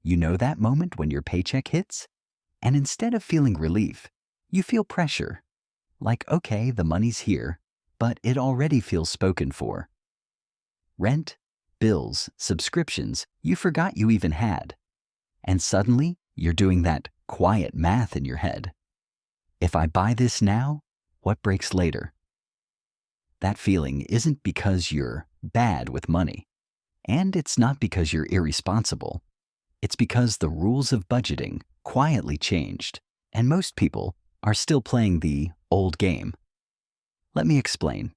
You know that moment when your paycheck hits? And instead of feeling relief, you feel pressure. Like, okay, the money's here, but it already feels spoken for. Rent, bills, subscriptions you forgot you even had. And suddenly, you're doing that quiet math in your head. If I buy this now, what breaks later? That feeling isn't because you're bad with money, and it's not because you're irresponsible. It's because the rules of budgeting quietly changed, and most people are still playing the old game. Let me explain.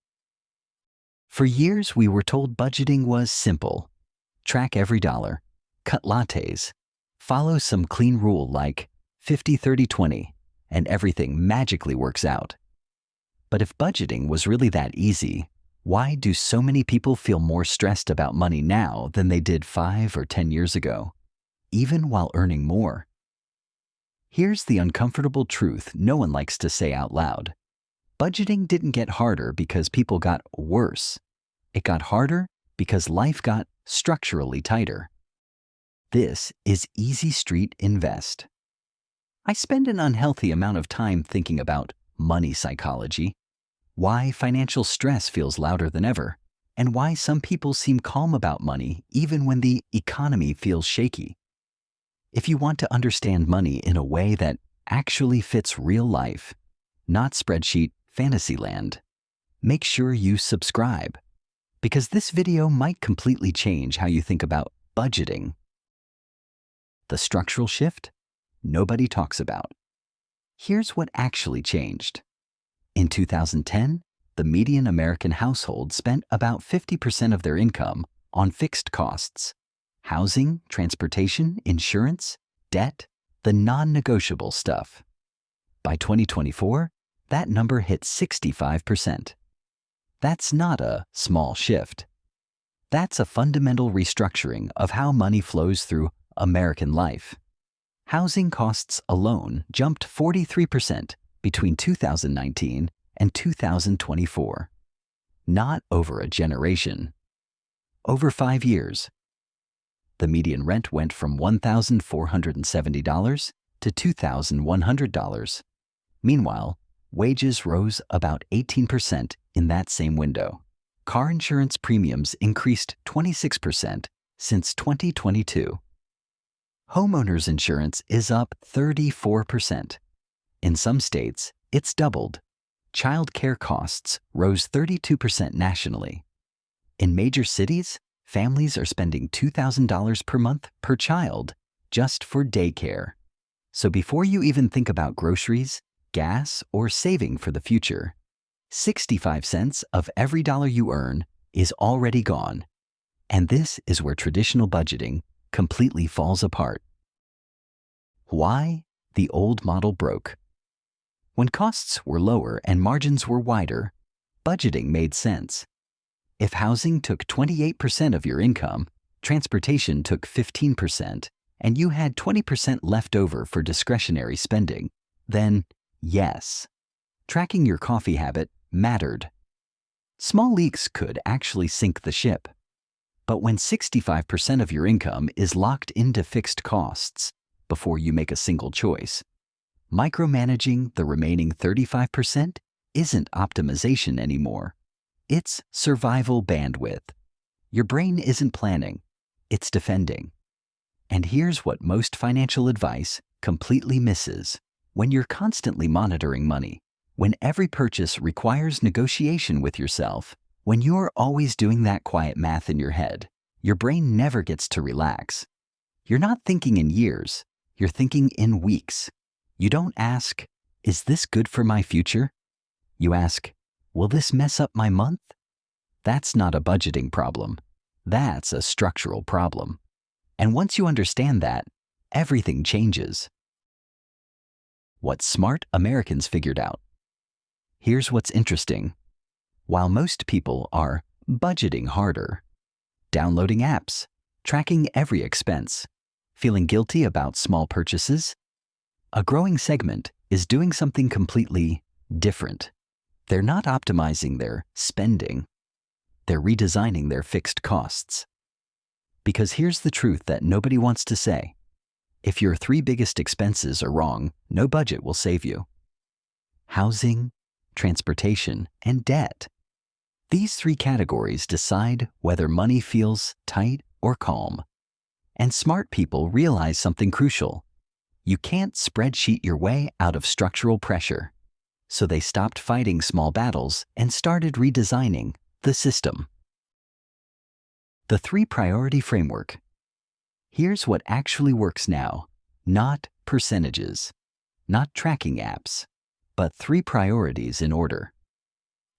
For years, we were told budgeting was simple. Track every dollar, cut lattes, follow some clean rule like 50-30-20, and everything magically works out. But if budgeting was really that easy, why do so many people feel more stressed about money now than they did 5 or 10 years ago, even while earning more? Here's the uncomfortable truth no one likes to say out loud. Budgeting didn't get harder because people got worse. It got harder because life got structurally tighter. This is Easy Street Invest. I spend an unhealthy amount of time thinking about money psychology, why financial stress feels louder than ever, and why some people seem calm about money even when the economy feels shaky. If you want to understand money in a way that actually fits real life, not spreadsheet fantasyland, make sure you subscribe, because this video might completely change how you think about budgeting. The structural shift nobody talks about. Here's what actually changed. In 2010, the median American household spent about 50% of their income on fixed costs: housing, transportation, insurance, debt, the non-negotiable stuff. By 2024, that number hit 65%. That's not a small shift. That's a fundamental restructuring of how money flows through American life. Housing costs alone jumped 43% between 2019 and 2024. Not over a generation. Over 5 years. The median rent went from $1,470 to $2,100. Meanwhile, wages rose about 18% in that same window. Car insurance premiums increased 26% since 2022. Homeowners insurance is up 34%. In some states, it's doubled. Child care costs rose 32% nationally. In major cities, families are spending $2,000 per month per child just for daycare. So before you even think about groceries, gas, or saving for the future, 65 cents of every dollar you earn is already gone. And this is where traditional budgeting completely falls apart. Why the old model broke? When costs were lower and margins were wider, budgeting made sense. If housing took 28% of your income, transportation took 15%, and you had 20% left over for discretionary spending, then yes, tracking your coffee habit mattered. Small leaks could actually sink the ship. But when 65% of your income is locked into fixed costs before you make a single choice, micromanaging the remaining 35% isn't optimization anymore. It's survival bandwidth. Your brain isn't planning, it's defending. And here's what most financial advice completely misses. When you're constantly monitoring money, when every purchase requires negotiation with yourself, when you're always doing that quiet math in your head, your brain never gets to relax. You're not thinking in years, you're thinking in weeks. You don't ask, is this good for my future? You ask, will this mess up my month? That's not a budgeting problem. That's a structural problem. And once you understand that, everything changes. What smart Americans figured out. Here's what's interesting. While most people are budgeting harder, downloading apps, tracking every expense, feeling guilty about small purchases, a growing segment is doing something completely different. They're not optimizing their spending. They're redesigning their fixed costs. Because here's the truth that nobody wants to say. If your three biggest expenses are wrong, no budget will save you. Housing, transportation, and debt. These three categories decide whether money feels tight or calm. And smart people realize something crucial. You can't spreadsheet your way out of structural pressure. So they stopped fighting small battles and started redesigning the system. The three-priority framework. Here's what actually works now, not percentages, not tracking apps, but three priorities in order.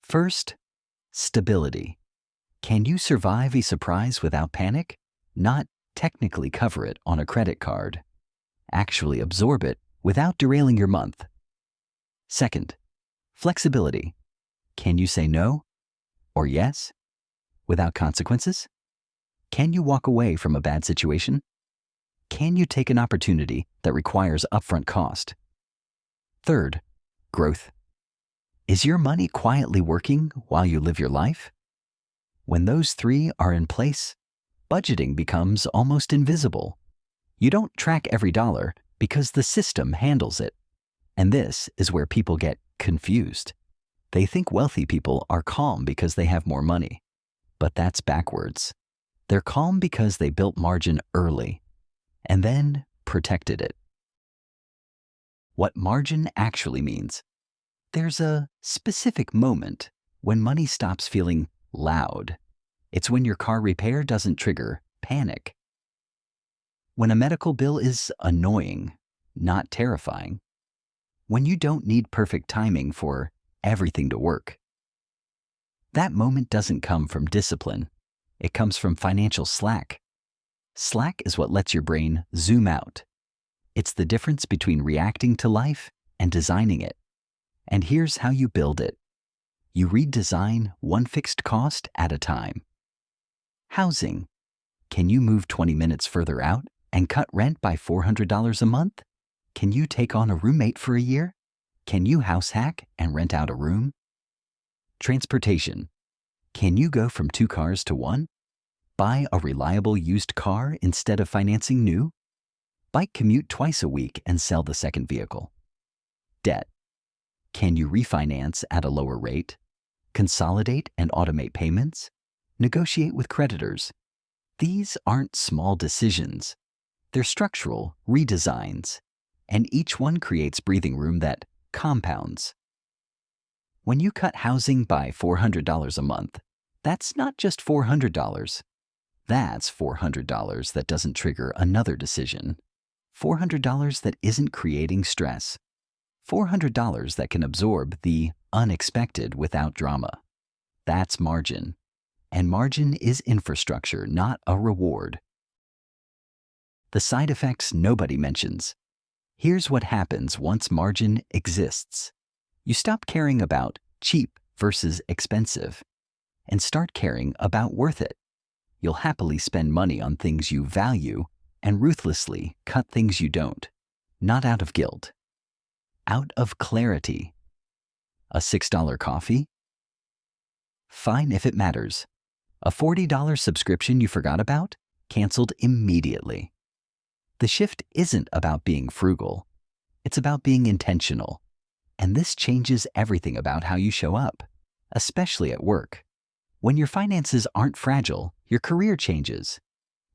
First, stability. Can you survive a surprise without panic? Not technically cover it on a credit card. Actually absorb it without derailing your month. Second, flexibility. Can you say no or yes without consequences? Can you walk away from a bad situation? Can you take an opportunity that requires upfront cost? Third, growth. Is your money quietly working while you live your life? When those three are in place, budgeting becomes almost invisible. You don't track every dollar because the system handles it. And this is where people get confused. They think wealthy people are calm because they have more money. But that's backwards. They're calm because they built margin early and then protected it. What margin actually means. There's a specific moment when money stops feeling loud. It's when your car repair doesn't trigger panic. When a medical bill is annoying, not terrifying. When you don't need perfect timing for everything to work. That moment doesn't come from discipline. It comes from financial slack. Slack is what lets your brain zoom out. It's the difference between reacting to life and designing it. And here's how you build it. You redesign one fixed cost at a time. Housing. Can you move 20 minutes further out and cut rent by $400 a month? Can you take on a roommate for a year? Can you house hack and rent out a room? Transportation. Can you go from 2 cars to 1? Buy a reliable used car instead of financing new? Bike commute twice a week and sell the second vehicle. Debt. Can you refinance at a lower rate? Consolidate and automate payments? Negotiate with creditors? These aren't small decisions. They're structural redesigns, and each one creates breathing room that compounds. When you cut housing by $400 a month, that's not just $400. That's $400 that doesn't trigger another decision. $400 that isn't creating stress. $400 that can absorb the unexpected without drama. That's margin. And margin is infrastructure, not a reward. The side effects nobody mentions. Here's what happens once margin exists. You stop caring about cheap versus expensive and start caring about worth it. You'll happily spend money on things you value and ruthlessly cut things you don't, not out of guilt, out of clarity. A $6 coffee? Fine if it matters. A $40 subscription you forgot about? Canceled immediately. The shift isn't about being frugal. It's about being intentional. And this changes everything about how you show up, especially at work. When your finances aren't fragile, your career changes.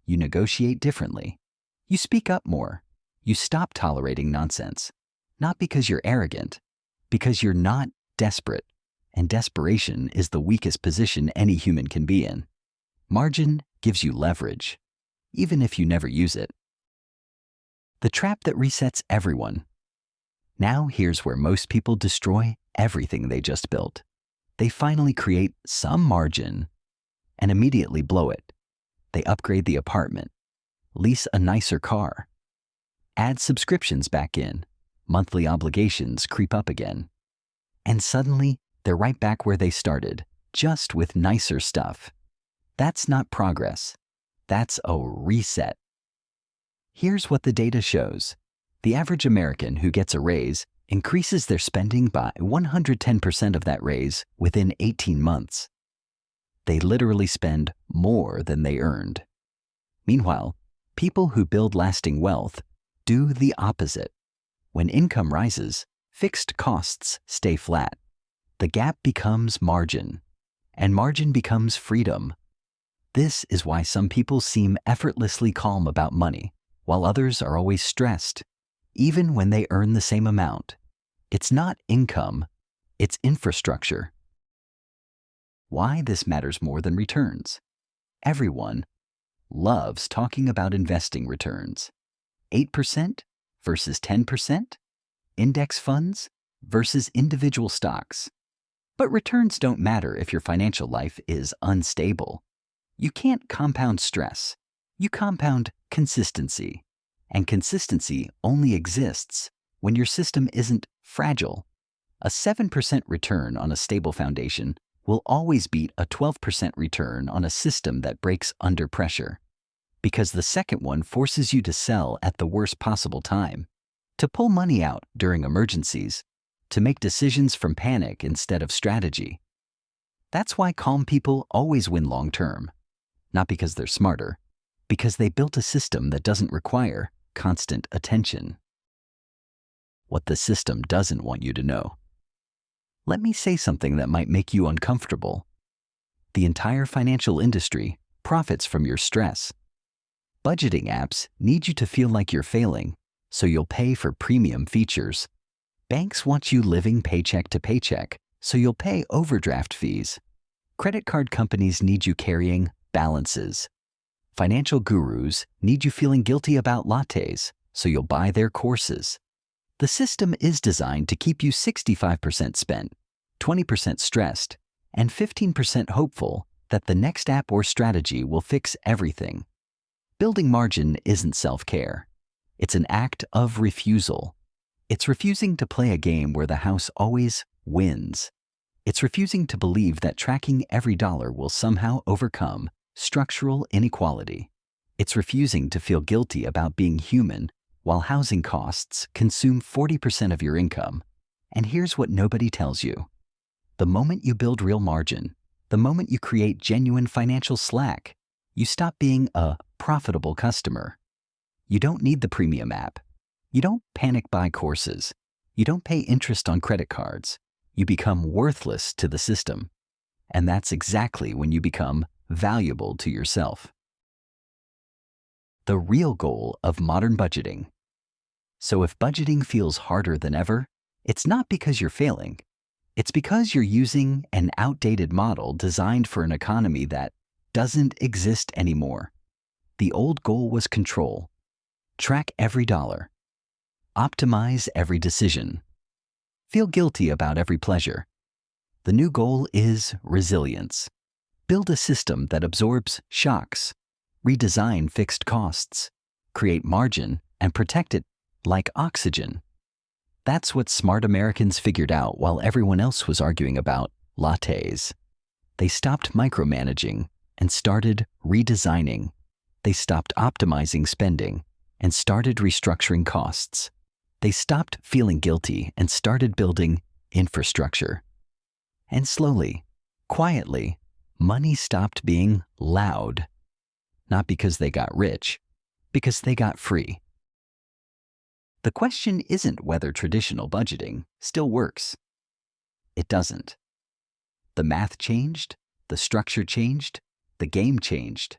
You negotiate differently. You speak up more. You stop tolerating nonsense. Not because you're arrogant, because you're not desperate. And desperation is the weakest position any human can be in. Margin gives you leverage, even if you never use it. The trap that resets everyone. Now here's where most people destroy everything they just built. They finally create some margin and immediately blow it. They upgrade the apartment, lease a nicer car, add subscriptions back in, monthly obligations creep up again. And suddenly, they're right back where they started, just with nicer stuff. That's not progress. That's a reset. Here's what the data shows. The average American who gets a raise increases their spending by 110% of that raise within 18 months. They literally spend more than they earned. Meanwhile, people who build lasting wealth Do the opposite. When income rises, fixed costs stay flat. The gap becomes margin, and margin becomes freedom. This is why some people seem effortlessly calm about money, while others are always stressed, even when they earn the same amount. It's not income, it's infrastructure. Why this matters more than returns. Everyone loves talking about investing returns. 8% versus 10%, index funds versus individual stocks. But returns don't matter if your financial life is unstable. You can't compound stress. You compound consistency. And consistency only exists when your system isn't fragile. A 7% return on a stable foundation will always beat a 12% return on a system that breaks under pressure. Because the second one forces you to sell at the worst possible time, to pull money out during emergencies, to make decisions from panic instead of strategy. That's why calm people always win long term. Not because they're smarter, because they built a system that doesn't require constant attention. What the system doesn't want you to know. Let me say something that might make you uncomfortable. The entire financial industry profits from your stress. Budgeting apps need you to feel like you're failing, so you'll pay for premium features. Banks want you living paycheck to paycheck, so you'll pay overdraft fees. Credit card companies need you carrying balances. Financial gurus need you feeling guilty about lattes, so you'll buy their courses. The system is designed to keep you 65% spent, 20% stressed, and 15% hopeful that the next app or strategy will fix everything. Building margin isn't self-care. It's an act of refusal. It's refusing to play a game where the house always wins. It's refusing to believe that tracking every dollar will somehow overcome structural inequality. It's refusing to feel guilty about being human while housing costs consume 40% of your income. And here's what nobody tells you. The moment you build real margin, the moment you create genuine financial slack, you stop being a profitable customer. You don't need the premium app. You don't panic buy courses. You don't pay interest on credit cards. You become worthless to the system. And that's exactly when you become valuable to yourself. The real goal of modern budgeting. So if budgeting feels harder than ever, it's not because you're failing. It's because you're using an outdated model designed for an economy that doesn't exist anymore. The old goal was control. Track every dollar. Optimize every decision. Feel guilty about every pleasure. The new goal is resilience. Build a system that absorbs shocks, redesign fixed costs, create margin, and protect it like oxygen. That's what smart Americans figured out while everyone else was arguing about lattes. They stopped micromanaging and started redesigning. They stopped optimizing spending and started restructuring costs. They stopped feeling guilty and started building infrastructure. And slowly, quietly, money stopped being loud. Not because they got rich, because they got free. The question isn't whether traditional budgeting still works. It doesn't. The math changed, the structure changed, the game changed.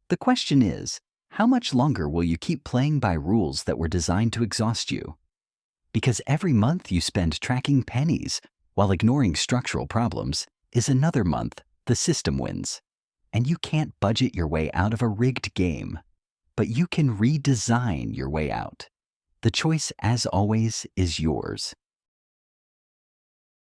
The question is, how much longer will you keep playing by rules that were designed to exhaust you? Because every month you spend tracking pennies while ignoring structural problems is another month the system wins. And you can't budget your way out of a rigged game, but you can redesign your way out. The choice, as always, is yours.